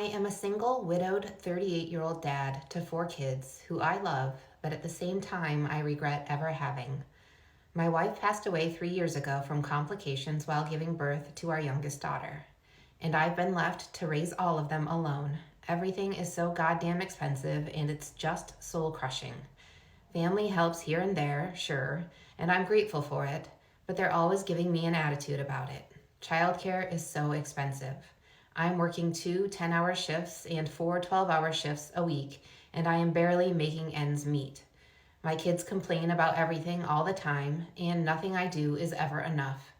am a single, widowed 38-year-old dad to 4 kids who I love, but at the same time, I regret ever having. My wife passed away 3 years ago from complications while giving birth to our youngest daughter, and I've been left to raise all of them alone. Everything is so goddamn expensive, and it's just soul crushing. Family helps here and there, sure, and I'm grateful for it, but they're always giving me an attitude about it. Childcare is so expensive. I'm working 2 10-hour shifts and 4 12-hour shifts a week, and I am barely making ends meet. My kids complain about everything all the time, and nothing I do is ever enough.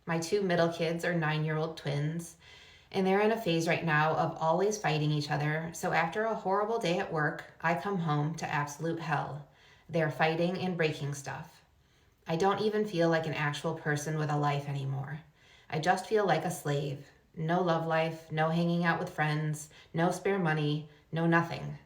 My 2 middle kids are 9-year-old twins, and they're in a phase right now of always fighting each other, so after a horrible day at work, I come home to absolute hell. They're fighting and breaking stuff. I don't even feel like an actual person with a life anymore. I just feel like a slave. No love life, no hanging out with friends, no spare money, no nothing.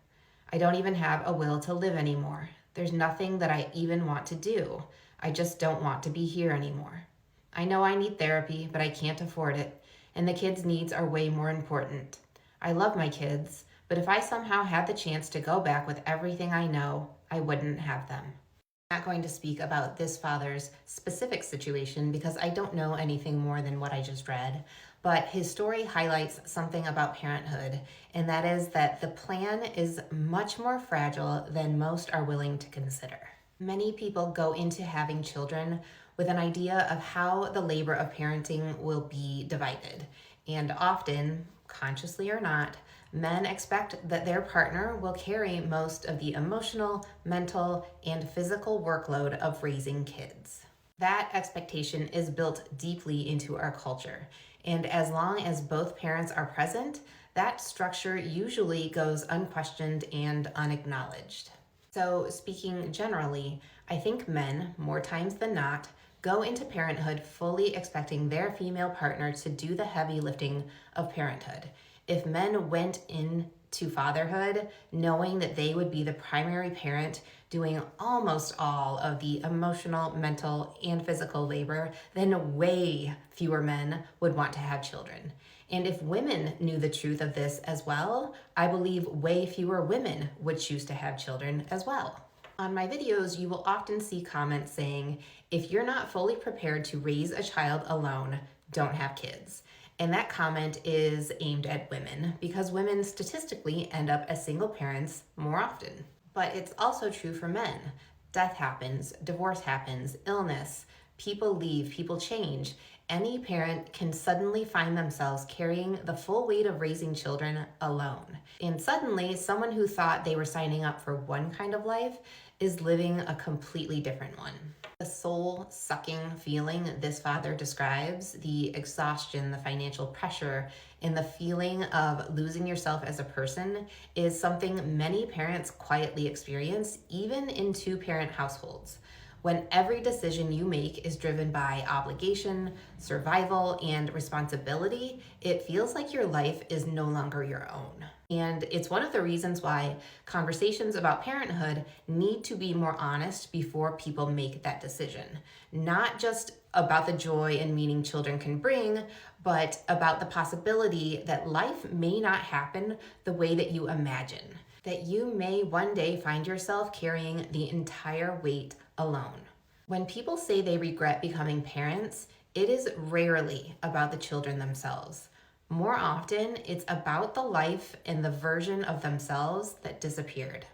I don't even have a will to live anymore. There's nothing that I even want to do. I just don't want to be here anymore. I know I need therapy, but I can't afford it, and the kids' needs are way more important. I love my kids, but if I somehow had the chance to go back with everything I know, I wouldn't have them. I'm not going to speak about this father's specific situation because I don't know anything more than what I just read, but his story highlights something about parenthood, and that is that the plan is much more fragile than most are willing to consider. Many people go into having children with an idea of how the labor of parenting will be divided, and often, consciously or not, men expect that their partner will carry most of the emotional, mental, and physical workload of raising kids. That expectation is built deeply into our culture, and as long as both parents are present, that structure usually goes unquestioned and unacknowledged. So, speaking generally, I think men, more times than not, go into parenthood fully expecting their female partner to do the heavy lifting of parenthood. If men went into fatherhood knowing that they would be the primary parent doing almost all of the emotional, mental, and physical labor, then way fewer men would want to have children. And if women knew the truth of this as well, I believe way fewer women would choose to have children as well. On my videos, you will often see comments saying, if you're not fully prepared to raise a child alone, don't have kids. And that comment is aimed at women because women statistically end up as single parents more often. But it's also true for men. Death happens, divorce happens, illness, people leave, people change. Any parent can suddenly find themselves carrying the full weight of raising children alone. And suddenly, someone who thought they were signing up for one kind of life is living a completely different one. The soul-sucking feeling this father describes, the exhaustion, the financial pressure, and the feeling of losing yourself as a person is something many parents quietly experience, even in 2-parent households. When every decision you make is driven by obligation, survival, and responsibility, it feels like your life is no longer your own. And it's one of the reasons why conversations about parenthood need to be more honest before people make that decision. Not just about the joy and meaning children can bring, but about the possibility that life may not happen the way that you imagine. That you may one day find yourself carrying the entire weight alone. When people say they regret becoming parents, it is rarely about the children themselves. More often, it's about the life and the version of themselves that disappeared.